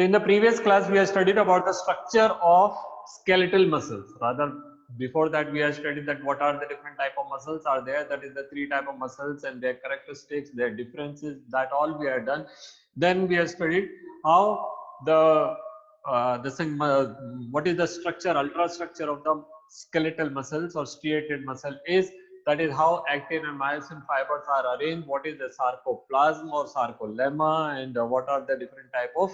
So in the previous class, we have studied about the structure of skeletal muscles. Rather, before that, we have studied that what are the different type of muscles are there. That is the 3 type of muscles and their characteristics, their differences. That all we have done. Then we have studied how what is the structure, ultrastructure of the skeletal muscles or striated muscle is. That is how actin and myosin fibers are arranged. What is the sarcoplasm or sarcolemma, and what are the different type of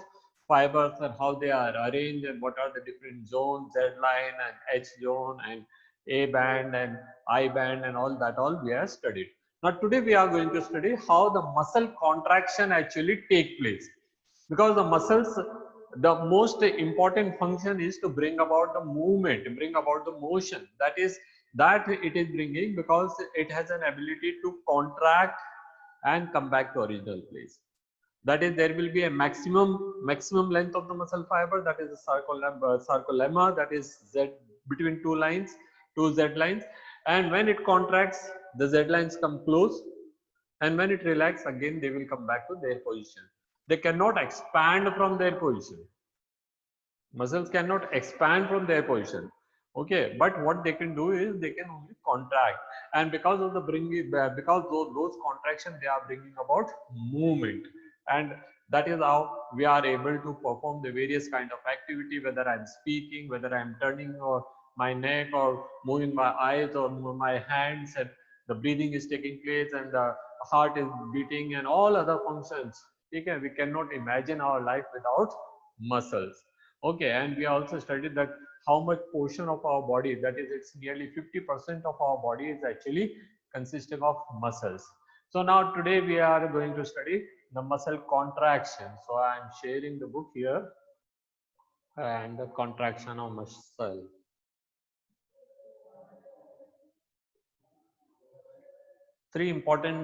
fibers and how they are arranged, and what are the different zones, Z line and H zone and A band and I band, and all that all we have studied. Now today we are going to study how the muscle contraction actually take place, because the muscles, the most important function is to bring about the movement, bring about the motion. That is that it is bringing, because it has an ability to contract and come back to original place. That is, there will be a maximum length of the muscle fiber, that is the sarcolemma, that is Z, between two Z lines, and when it contracts, the Z lines come close, and when it relaxes, again they will come back to their position. They cannot expand from their position. Muscles cannot expand from their position. Okay, but what they can do is they can only contract, and because of the because those contractions, they are bringing about movement, and that is how we are able to perform the various kind of activity, whether I'm speaking, whether I'm turning or my neck, or moving my eyes or my hands, and the breathing is taking place, and the heart is beating, and all other functions. Okay, we cannot imagine our life without muscles. Okay, and we also studied that how much portion of our body, that is, it's nearly 50% of our body is actually consisting of muscles. So now today we are going to study the muscle contraction. So I am sharing the book here, and the contraction of muscle.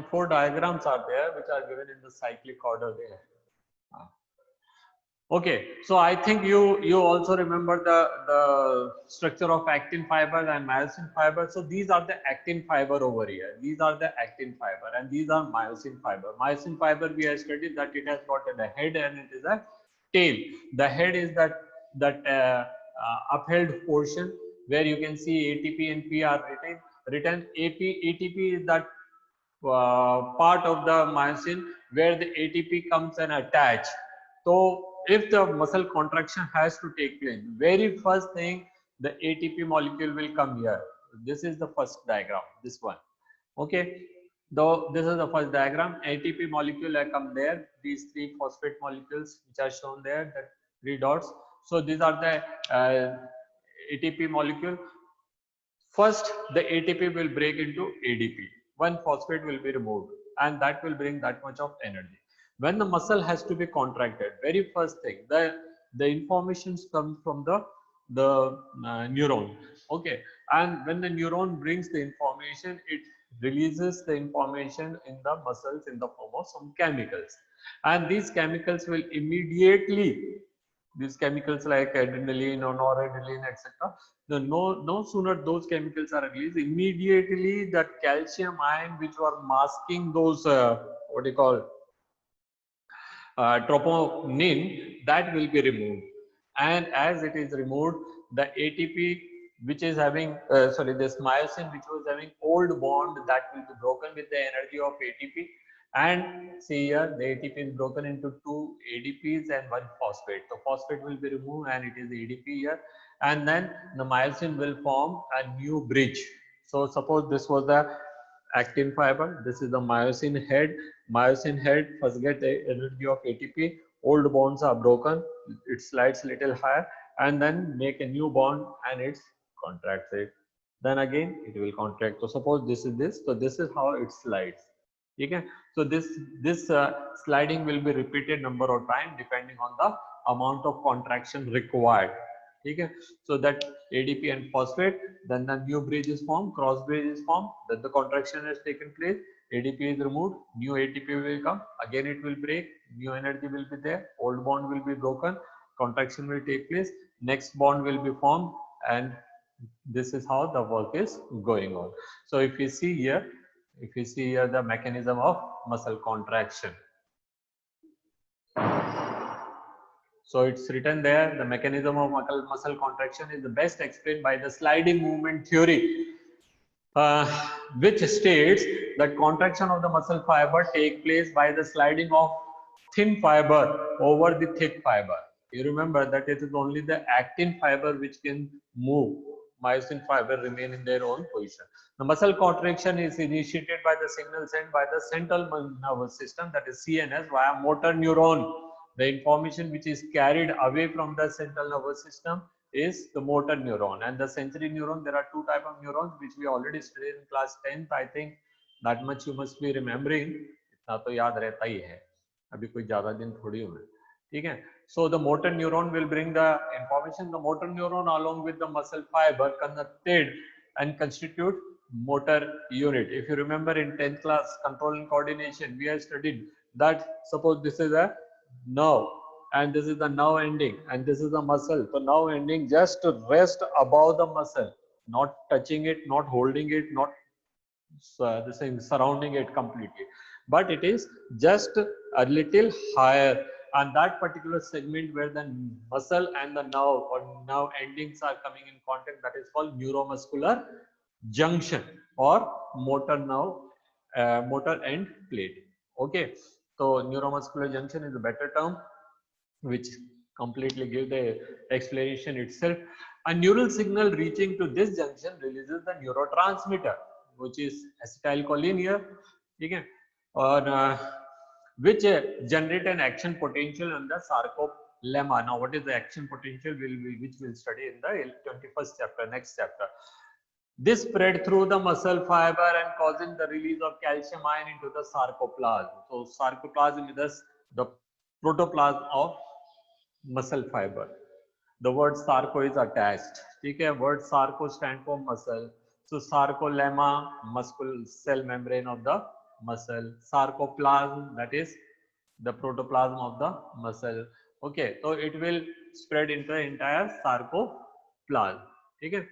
Four diagrams are there, which are given in the cyclic order there. Okay, so I think you also remember the structure of actin fiber and myosin fiber. So these are the actin fiber over here. These are the actin fiber, and these are myosin fiber. Myosin fiber, we have studied that it has got a head and it is a tail. The head is that upheld portion where you can see ATP and P are written. ATP is that part of the myosin where the ATP comes and attach. So if the muscle contraction has to take place, very first thing, the ATP molecule will come here. This is the first diagram, this one. Okay, though this is the first diagram, ATP molecule have come there. These 3 phosphate molecules which are shown there, that 3 dots. So these are the ATP molecule. First, the ATP will break into ADP. One phosphate will be removed, and that will bring that much of energy. When the muscle has to be contracted, very first thing, the information comes from the neuron. Okay, and when the neuron brings the information, it releases the information in the muscles in the form of some chemicals, and these chemicals will immediately, these chemicals like adrenaline or noradrenaline, etc. No sooner those chemicals are released, immediately that calcium ion which were masking those what do you call troponin, that will be removed. And as it is removed, the ATP which is having this myosin which was having old bond, that will be broken with the energy of ATP. And see here, the ATP is broken into 2 ADPs and 1 phosphate. So phosphate will be removed and it is ADP here, and then the myosin will form a new bridge. So suppose this was the actin fiber, this is the myosin head. Myosin head first get the energy of ATP, old bonds are broken, it slides little higher, and then make a new bond and it contracts it. Then again it will contract. So suppose this is this, so this is how it slides. Okay, so this sliding will be repeated number of times depending on the amount of contraction required. Okay, so that ADP and phosphate, then the new bridge is formed, cross bridge is formed, then the contraction has taken place, ADP is removed, new ATP will come, again it will break, new energy will be there, old bond will be broken, contraction will take place, next bond will be formed, and this is how the work is going on. So if you see here, the mechanism of muscle contraction. So it's written there, the mechanism of muscle contraction is the best explained by the sliding movement theory, which states that contraction of the muscle fiber take place by the sliding of thin fiber over the thick fiber. You remember that it is only the actin fiber which can move. Myosin fiber remain in their own position. The muscle contraction is initiated by the signal sent by the central nervous system, that is CNS, via motor neuron. The information which is carried away from the central nervous system is the motor neuron, and the sensory neuron. There are two types of neurons which we already studied in class 10th. I think that much you must be remembering. इतना तो याद रहता ही है, अभी कोई ज़्यादा दिन थोड़ी हुए, ठीक है. So the motor neuron will bring the information. The motor neuron along with the muscle fiber connected and constitute motor unit. If you remember in 10th class control and coordination, we have studied that suppose this is a nerve and this is the nerve ending and this is the muscle. So nerve ending just to rest above the muscle, not touching it, not holding it, not the same surrounding it completely, but it is just a little higher, and that particular segment where the muscle and the nerve or nerve endings are coming in contact, that is called neuromuscular junction or motor nerve motor end plate. Okay, so neuromuscular junction is a better term which completely give the explanation itself. A neural signal reaching to this junction releases the neurotransmitter, which is acetylcholine here, okay, or which generate an action potential on the sarcolemma. Now, what is the action potential which we'll study in the 21st chapter, next chapter. This spread through the muscle fiber and causing the release of calcium ion into the sarcoplasm. So, sarcoplasm is the protoplasm of muscle fiber. The word sarco is attached. Okay, word sarco stand for muscle. So sarcolemma, muscle cell membrane of the muscle. Sarcoplasm, that is the protoplasm of the muscle. Okay, so it will spread into the entire sarcoplasm. Okay,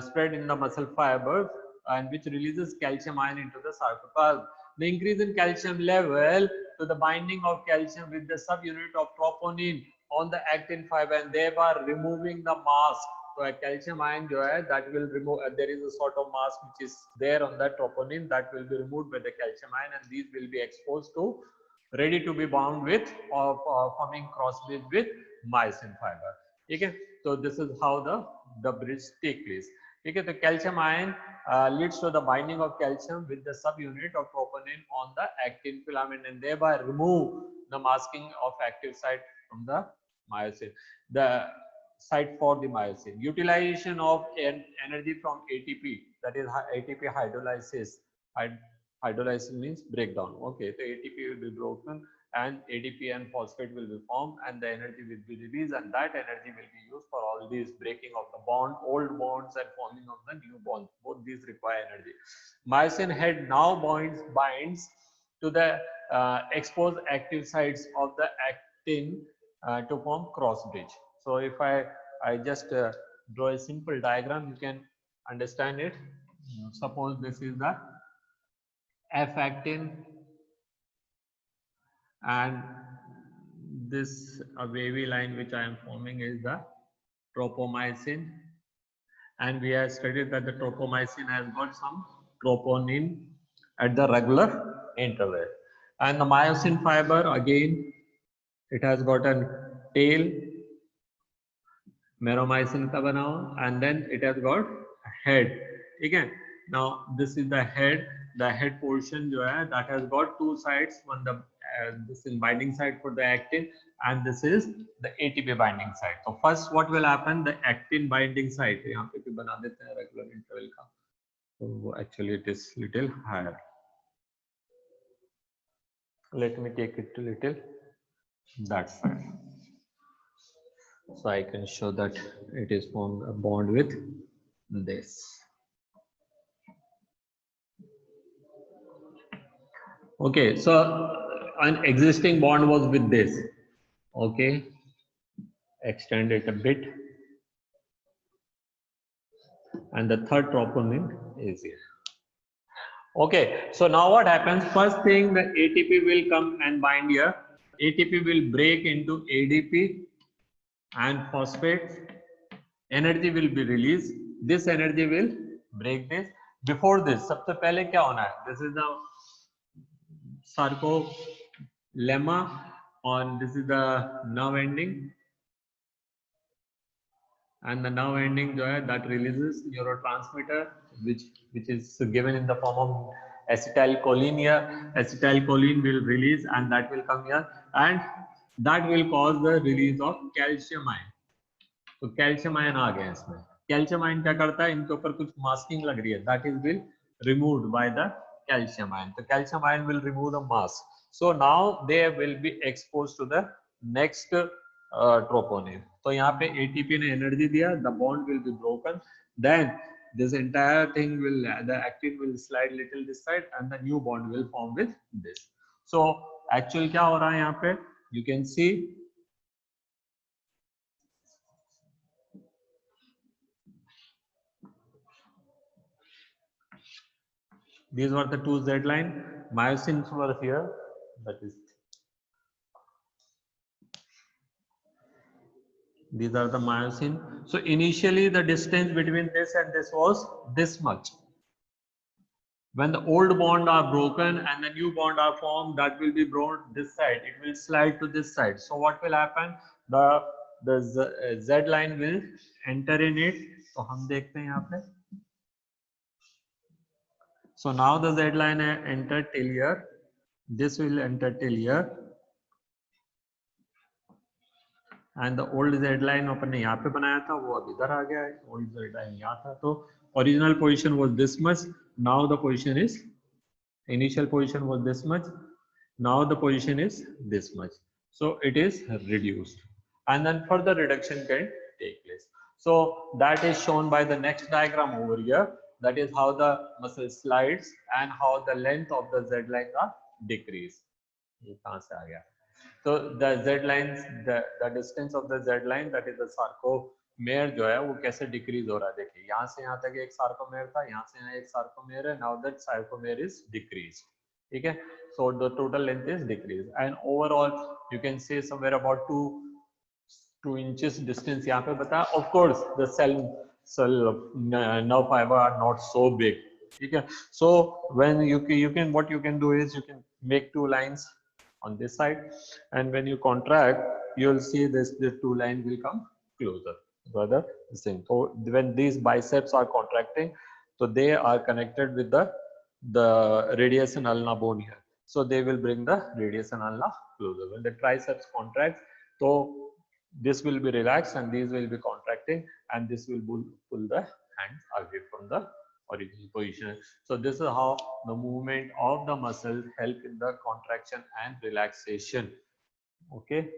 spread in the muscle fibers and which releases calcium ion into the sarcoplasm. The increase in calcium level to the binding of calcium with the subunit of troponin on the actin fiber and thereby removing the mask. So a calcium ion that will remove, there is a sort of mask which is there on that troponin that will be removed by the calcium ion, and these will be exposed to ready to be bound with or forming crossbridge with myosin fiber. Okay, so this is how the bridge take place. Okay, the calcium ion leads to the binding of calcium with the subunit of troponin on the actin filament and thereby remove the masking of active site from the myosin, the site for the myosin. Utilization of energy from ATP, that is ATP hydrolysis. Hydrolysis means breakdown. Okay, so ATP will be broken and ADP and phosphate will be formed and the energy will be released, and that energy will be used for all these breaking of the bond, old bonds and forming of the new bonds. Both these require energy. Myosin head now binds to the exposed active sites of the actin to form cross bridge. So if I just draw a simple diagram, you can understand it. Suppose this is the F actin and this wavy line which I am forming is the tropomyosin, and we have studied that the tropomyosin has got some troponin at the regular interval, and the myosin fiber again it has got a tail meromycin ka bana hua, and then it has got a head. Okay, now this is the head portion jo hai, that has got two sides, one the this is binding site for the actin and this is the ATP binding site. So first what will happen, the actin binding site yahan pe bhi bana dete hain regular interval ka, so actually it is little higher. Let me take it to little that side, so I can show that it is formed a bond with this. Okay, so an existing bond was with this. Okay, extend it a bit, and the third troponin is here. Okay, so now what happens? First thing, the ATP will come and bind here. ATP will break into ADP and phosphate energy will be released. This energy will break this. Before this, सबसे पहले क्या होना है? This is the sarcolemma, and this is the nerve ending, and the nerve ending जो है that releases neurotransmitter which is given in the form of acetylcholine here. Acetylcholine will release and that will come here, and that will cause the release of calcium ion. तो calcium ion आ गए इसमें. Calcium ion क्या करता है? इनके ऊपर कुछ masking लग रही है, that is will removed by the calcium ion. तो calcium ion will remove the mask. So now they will be expose to the next troponin. तो यहाँ पे एटीपी ने एनर्जी दिया, the bond will be broken, then this entire thing will, the actin will slide little this side and the new bond will form with this. So actual क्या हो रहा है यहाँ पे? You can see these were the two Z line, myosins were here, that is these are the myosin. So initially the distance between this and this was this much. When the old bond are broken and the new bond are formed, that will be brought this side, it will slide to this side. So what will happen? The Z line will enter in it. तो हम देखते हैं यहाँ पे. So now the Z line entered till here, this will enter till here, and the old Z line अपन ने यहाँ पे बनाया था वो अब इधर आ गया है. old Z line यहाँ था, तो original position was this much, now the position is, initial position was this much, now the position is this much. So it is reduced, and then further reduction can take place. So that is shown by the next diagram over here. That is how the muscle slides and how the length of the Z line are decreased. ये कहाँ से आ गया? So the Z lines, the distance of the Z line, that is the sarcomere जो है वो कैसे decrease हो रहा है. देखिए यहाँ से यहाँ तक एक sarcomere था, यहाँ से यहाँ एक sarcomere है. Now that sarcomere is decreased. ठीक है? So the total length is decreased, and overall you can say somewhere about 2 inches distance यहाँ पे बताया. Of course the cell nerve fiber are not so big. ठीक है? So when you can what you can do is you can make 2 lines on this side, and when you contract you will see this, the 2 line will come closer rather the same. So when these biceps are contracting, so they are connected with the radius and ulna bone here, so they will bring the radius and ulna closer. When the triceps contracts, so this will be relaxed and these will be contracting, and this will pull the hands away from the original position. So this is how the movement of the muscle help in the contraction and relaxation. Okay.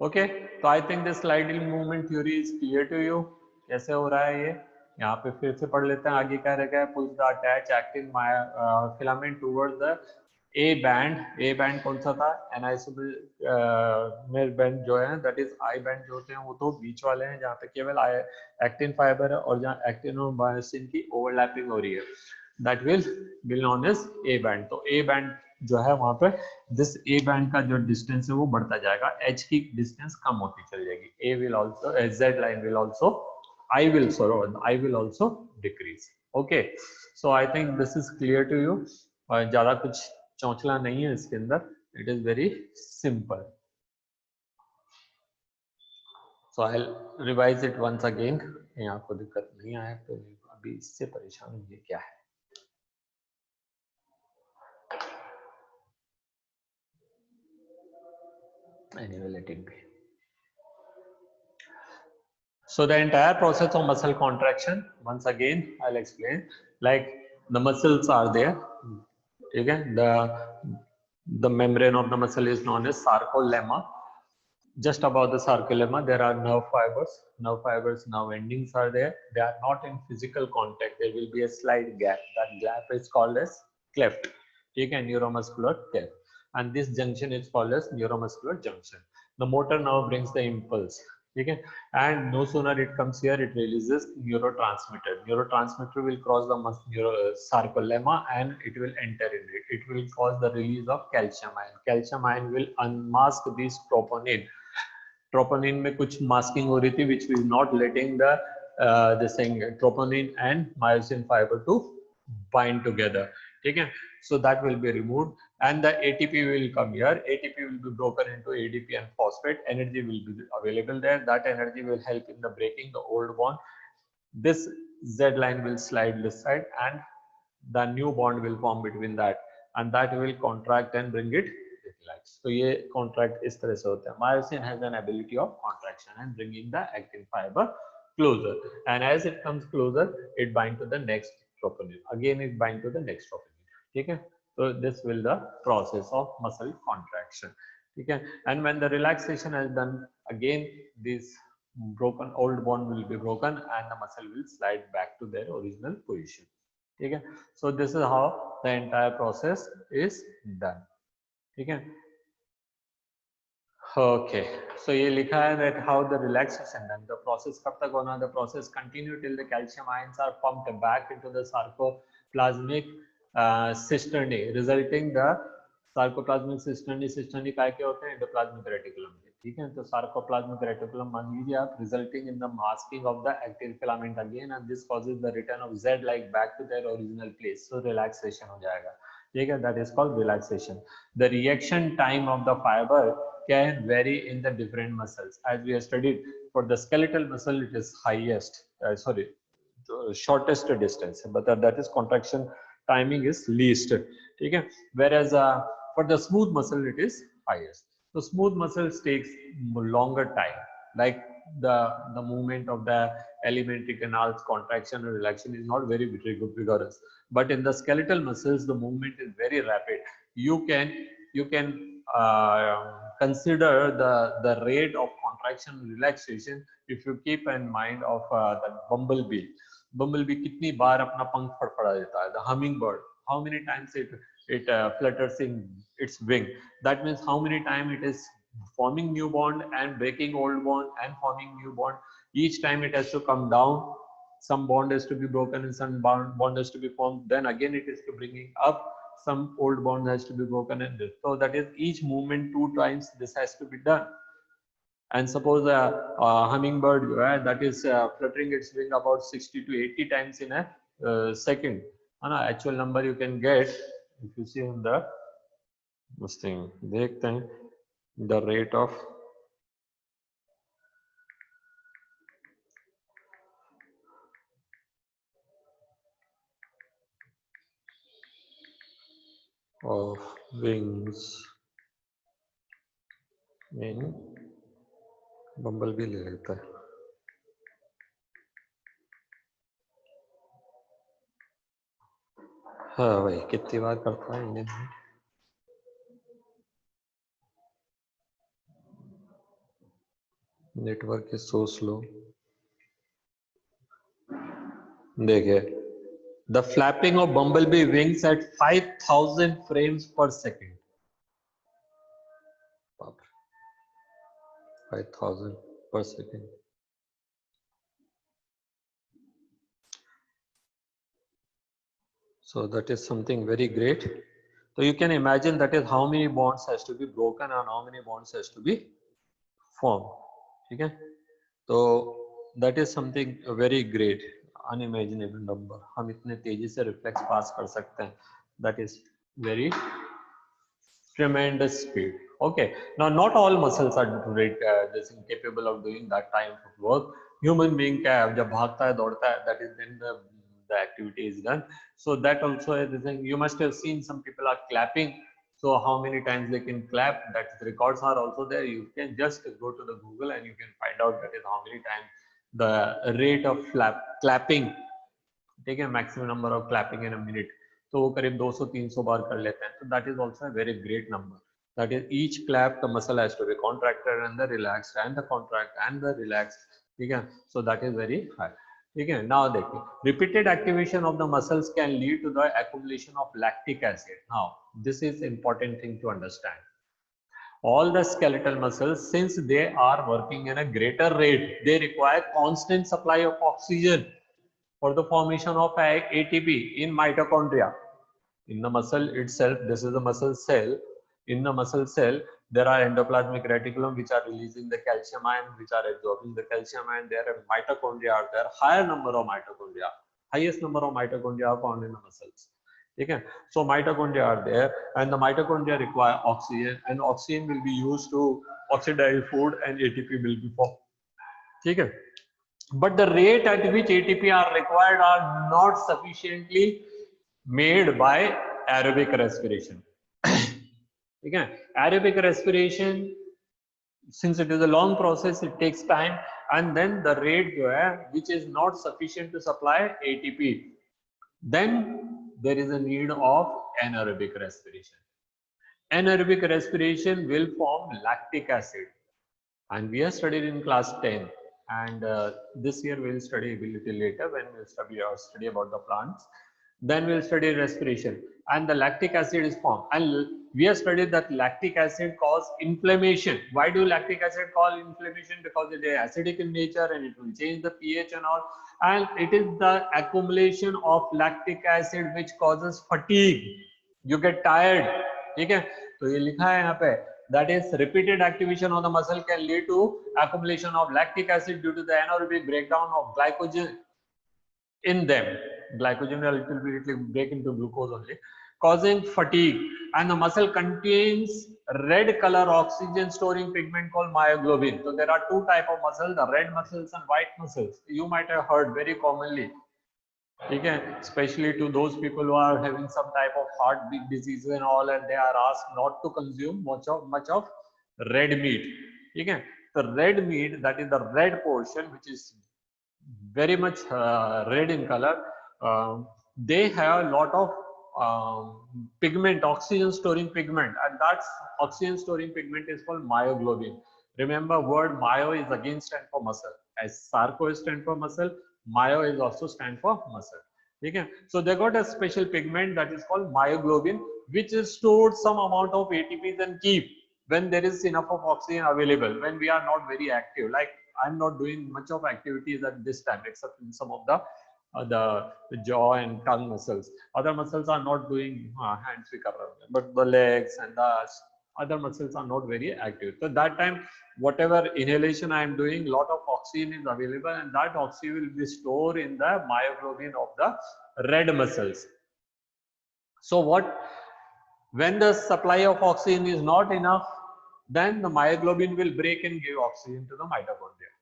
Okay. So I think the sliding movement theory is clear to you. कैसे हो रहा है ये? यहाँ पे फिर से पढ़ लेते हैं. आगे क्या रखा है? Push the attached actin filament towards the A band. A band कौन सा था? Anisomere band जो है, that is I band जो होते हैं वो तो बीच वाले हैं जहाँ पे केवल actin fiber है और जहाँ actin और myosin की overlapping हो रही है. That will be known as A band. तो A band जो है वहाँ पे this A band का जो distance है वो बढ़ता जाएगा, H की distance कम होती चली जाएगी. A will also, Z line will also, I will also decrease. Okay, so I think this is clear to you. और ज़्यादा कुछ चौंचला नहीं है इसके अंदर. It is very simple. So I'll revise it once again. यहाँ आपको दिक्कत नहीं आया तो अभी इससे परेशान होइए क्या है? Anyway, let it be. So the entire process of muscle contraction, once again I'll explain. Like the muscles are there. Okay, the membrane of the muscle is known as sarcolemma. Just above the sarcolemma there are nerve fibers. Nerve endings are there. They are not in physical contact. There will be a slight gap. That gap is called as cleft. Okay, neuromuscular cleft. And this junction is called as neuromuscular junction. The motor nerve brings the impulse. ठीक है. And no sooner it comes here, it releases neurotransmitter will cross the sarcolemma and it will enter in it. It will cause the release of calcium ion will unmask this troponin में कुछ masking हो रही थी which is not letting the this thing troponin and myosin fiber to bind together. ठीक है. So that will be removed and the ATP will come here. ATP will be broken into ADP and phosphate. Energy will be available there. That energy will help in the breaking the old bond. This Z line will slide this side and the new bond will form between that and that will contract and bring it relax. So ये contract इस तरह से होता है. Myosin has an ability of contraction and bringing the actin fiber closer, and as it comes closer it bind to the next troponin. Again it bind to the next troponin. ठीक है. So this will the process of muscle contraction. ठीक है. And when the relaxation is done, again this broken old bond will be broken and the muscle will slide back to their original position. ठीक है. So this is how the entire process is done. ठीक है. Okay, so ये लिखा है that how the relaxation done. The process कब तक होना? The process continue till the calcium ions are pumped back into the sarcoplasmic cisternae, resulting the sarcoplasmic cisternae. Cisternae काय के होते हैं? Endoplasmic reticulum के. ठीक है. तो sarcoplasmic reticulum मान लीजिए आप, resulting in the masking of the actin filament again, and this causes the return of Z-like back to their original place. So relaxation हो जाएगा. ठीक है. That is called relaxation. The reaction time of the fiber can vary in the different muscles. As we have studied, for the skeletal muscle it is highest, shortest distance, but that is contraction timing is least. Okay? Whereas for the smooth muscle it is highest. So smooth muscles takes longer time, like the movement of the alimentary canals contraction and relaxation is not very vigorous, but in the skeletal muscles the movement is very rapid. You can consider the rate of contraction and relaxation if you keep in mind of the bumblebee कितनी बार अपना पंख फड़फड़ा देता है. The hummingbird, how many times it flutters in its wing. That means how many times it is forming new bond and breaking old bond and forming new bond. Each time it has to come down, some bond has to be broken and some bond has to be formed, then again it is to bringing up, some old bond has to be broken, and this. So that is each movement 2 times this has to be done. And suppose a hummingbird that is fluttering its wing about 60 to 80 times in a second. Actual number you can get if you see on the this thing. देखते हैं the rate of wings in bumblebee ले लेता है. हाँ भाई कितनी बार करता है इन्हें. Network is so slow. देखिए, the flapping of bumblebee wings at 5000 frames per second. 5000 per second. So that is something very great. So you can imagine that is how many bonds has to be broken and how many bonds has to be formed. Okay? So that is something very great, unimaginable number. हम इतने तेजी से reflex pass कर सकते हैं. That is very tremendous speed. Okay. Now not all muscles are capable of doing that type of work. Human being क्या है, जब भागता है दौड़ता है, that is then the activity is done. So that also is the thing. You must have seen some people are clapping. So how many times they can clap, that the records are also there. You can just go to the Google and you can find out that is how many times the rate of clapping. ठीक है, maximum number of clapping in a minute. तो वो करीब 200-300 बार कर लेते हैं. So that is also a very great number. That is each clap the muscle has to be contracted and the relaxed and the contract and the relaxed. ठीक है. So that is very high. ठीक है. Now देखिए, repeated activation of the muscles can lead to the accumulation of lactic acid. Now this is important thing to understand. All the skeletal muscles, since they are working in a greater rate, they require constant supply of oxygen for the formation of ATP in mitochondria. In the muscle itself, this is the muscle cell. In the muscle cell, there are endoplasmic reticulum which are releasing the calcium ion, which are absorbing the calcium ion. There are mitochondria are there, higher number of mitochondria. Highest number of mitochondria are found in the muscles. Okay, so mitochondria are there, and the mitochondria require oxygen, and oxygen will be used to oxidize food, and ATP will be formed. Okay, but the rate at which ATP are required are not sufficiently made by aerobic respiration. Okay, aerobic respiration, since it is a long process, it takes time, and then the rate which is not sufficient to supply ATP, then there is a need of anaerobic respiration. Anaerobic respiration will form lactic acid, and we have studied in class 10, and this year we'll study a little later when we'll study about the plants. Then we'll study respiration, and the lactic acid is formed, and we have studied that lactic acid cause inflammation. Why do lactic acid cause inflammation? Because it is acidic in nature and it will change the pH and all, and it is the accumulation of lactic acid which causes fatigue. You get tired. Okay, तो ये लिखा है यहाँ पे, that is repeated activation of the muscle can lead to accumulation of lactic acid due to the anaerobic breakdown of glycogen in them. Glycogen will ultimately break into glucose only, causing fatigue. And the muscle contains red color oxygen storing pigment called myoglobin. So there are two types of muscles, the red muscles and white muscles. You might have heard very commonly. Okay, especially to those people who are having some type of heart disease and all, and they are asked not to consume much of red meat. Okay, the red meat, that is the red portion, which is very much red in color, they have a lot of pigment, oxygen storing pigment, and that oxygen storing pigment is called myoglobin. Remember, word myo is again stand for muscle. As sarco is stand for muscle, myo is also stand for muscle. Okay, so they got a special pigment that is called myoglobin, which is stored some amount of ATPs and keep when there is enough of oxygen available, when we are not very active. Like I'm not doing much of activities at this time, except in some of the jaw and tongue muscles. Other muscles are not doing hands, but the legs and the other muscles are not very active. So that time, whatever inhalation I am doing, lot of oxygen is available, and that oxygen will be stored in the myoglobin of the red muscles. So when the supply of oxygen is not enough, then the myoglobin will break and give oxygen to the mitochondria.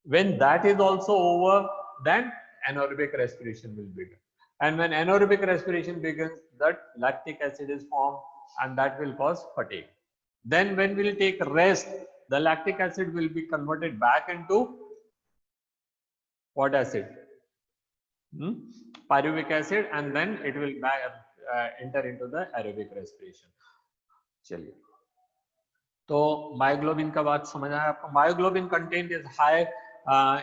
When that is also over, then anaerobic respiration will begin. And when anaerobic respiration begins, that lactic acid is formed, and that will cause fatigue. Then when we'll take rest, the lactic acid will be converted back into what acid? Pyruvic acid, and then it will enter into the aerobic respiration. चलिए, तो myoglobin का बात समझ आया आपको? Myoglobin content is high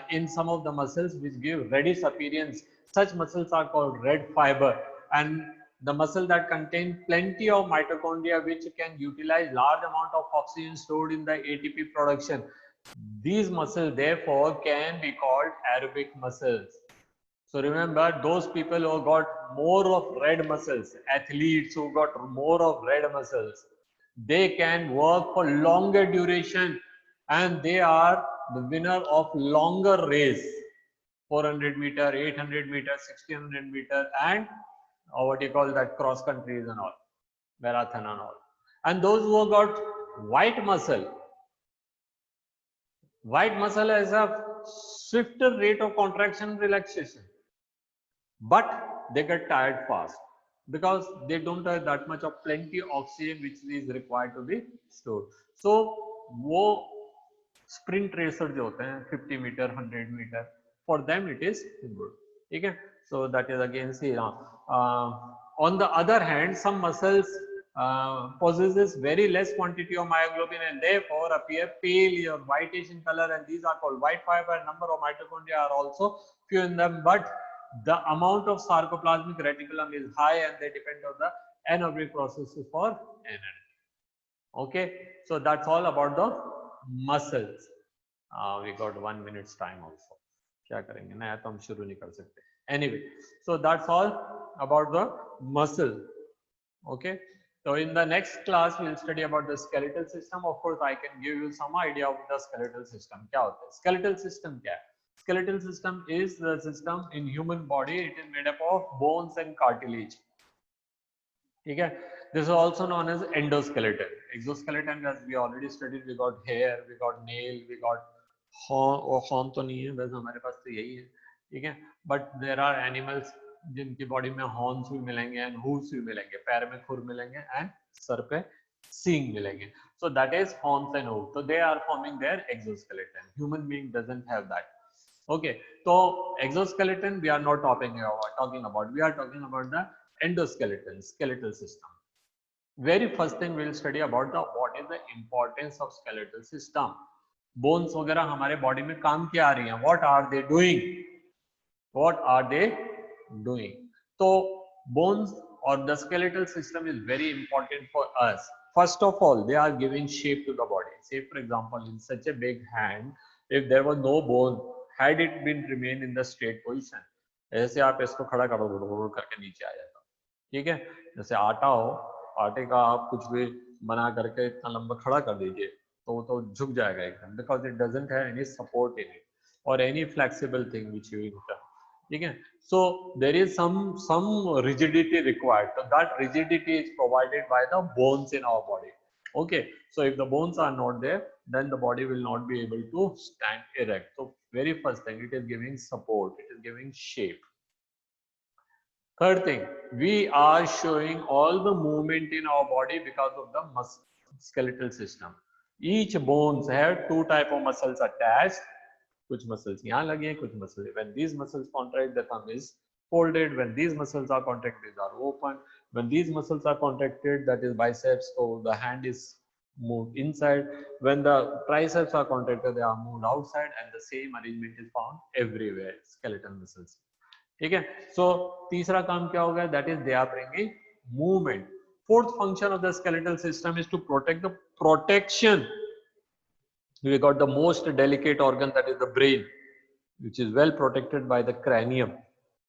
in some of the muscles which give reddish appearance. Such muscles are called red fiber, and the muscle that contain plenty of mitochondria which can utilize large amount of oxygen stored in the ATP production. These muscles therefore can be called aerobic muscles. So remember, those people who got more of red muscles, athletes who got more of red muscles, they can work for longer duration, and they are the winner of longer race, 400 meter, 800 meter, 1600 meter, and what you call that, cross countries and all, marathon and all. And those who got white muscle has a swifter rate of contraction and relaxation, but they get tired fast because they don't have that much of plenty oxygen which is required to be stored. So वो sprint racer जो होते हैं 50 meter 100 meter, for them it is good. ठीक है, so that is again see on the other hand, some muscles possesses very less quantity of myoglobin and therefore appear pale or whitish in color, and these are called white fiber. Number of mitochondria are also few in them, but the amount of sarcoplasmic reticulum is high, and they depend on the anaerobic processes for energy. Okay, so that's all about the muscles. We got 1 minute's time also. क्या करेंगे नया तो हम शुरू नहीं कर सकते. Anyway, so that's all about the muscle. Okay, so in the next class we'll study about the skeletal system. Of course I can give you some idea of the skeletal system. क्या होता है skeletal system? क्या है? Skeletal system is the system in human body. It is made up of bones and cartilage. ठीक है. This is also known as endoskeleton. Exoskeleton, as we already studied, we got hair, we got nail, we got horn तो नहीं है, बस हमारे पास तो यही है. ठीक है. But there are animals जिनकी बॉडी में हॉर्न्स भी मिलेंगे एंड हूव्स भी मिलेंगे, पैर में खुर मिलेंगे एंड सर पे सींग मिलेंगे. So that is horns and hooves. So they are forming their exoskeleton. Human being doesn't have that. Okay, so exoskeleton we are not talking about. We are talking about the endoskeleton, skeletal system. Very first thing we will study about the what is the importance of skeletal system. Bones वगैरह हमारे body में काम क्या आ रही हैं? What are they doing? What are they doing? So bones or the skeletal system is very important for us. First of all, they are giving shape to the body. Say for example, in such a big hand, if there was no bone, had it been remained in the straight position, ऐसे आप इसको खड़ा करो करके नीचे आ जाता. ठीक है. जैसे आटा हो, आटे का आप कुछ भी बना करके इतना लंबा खड़ा कर दीजिए तो वो तो झुक जाएगा एकदम, because it doesn't have any support in it और any flexible thing which you enter. ठीक है. So there is some rigidity required. So that rigidity is provided by the bones in our body. Okay, so if the bones are not there, then the body will not be able to stand erect. So very first thing, it is giving support, it is giving shape. Third thing, we are showing all the movement in our body because of the skeletal system. Each bones have two type of muscles attached. कुछ muscles यहाँ लगे हैं, कुछ muscles. When these muscles contract, the thumb is folded. When these muscles are contracted, they are open. When these muscles are contracted, that is biceps, so the hand is moved inside. When the triceps are contracted, they are moved outside, and the same arrangement is found everywhere. Skeletal muscles. ठीक है. So तीसरा काम क्या होगा? That is they are bringing movement. Fourth function of the skeletal system is to protect the protection. We got the most delicate organ, that is the brain, which is well protected by the cranium.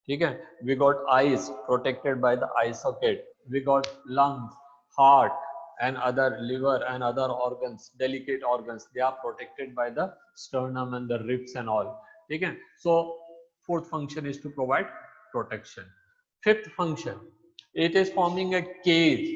ठीक है. We got eyes protected by the eye socket. We got lungs, heart and other liver and other organs, delicate organs, they are protected by the sternum and the ribs and all. ठीक है. So fourth function is to provide protection. Fifth function, it is forming a cage.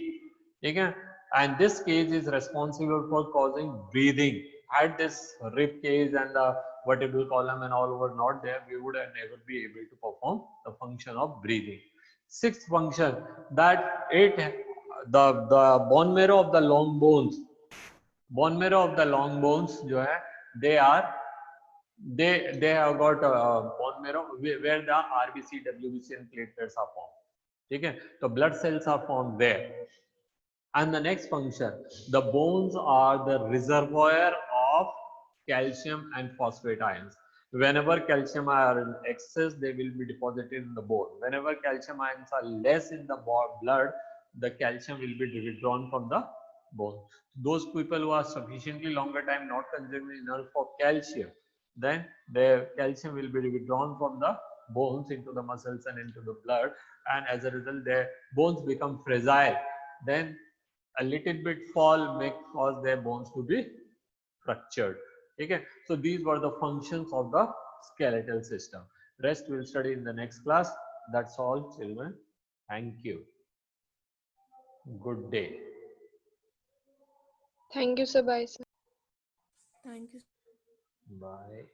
ठीक है. And this cage is responsible for causing breathing. Had this rib cage and the vertebral column and all were not there, we would have never be able to perform the function of breathing. Sixth function, that the bone marrow of the long bones, जो है, they have got bone marrow where the RBC, WBC and platelets are formed. ठीक है. So blood cells are formed there. And the next function, the bones are the reservoir of calcium and phosphate ions. Whenever calcium are in excess, they will be deposited in the bone. Whenever calcium ions are less in the blood, the calcium will be withdrawn from the bone. Those people who are sufficiently longer time not consuming enough of calcium, then the calcium will be withdrawn from the bones into the muscles and into the blood, and as a result their bones become fragile. Then a little bit fall may cause their bones to be fractured. Okay, so these were the functions of the skeletal system. Rest we'll study in the next class. That's all, children. Thank you. Good day. Thank you, sir. Bye, sir. Thank you. Bye.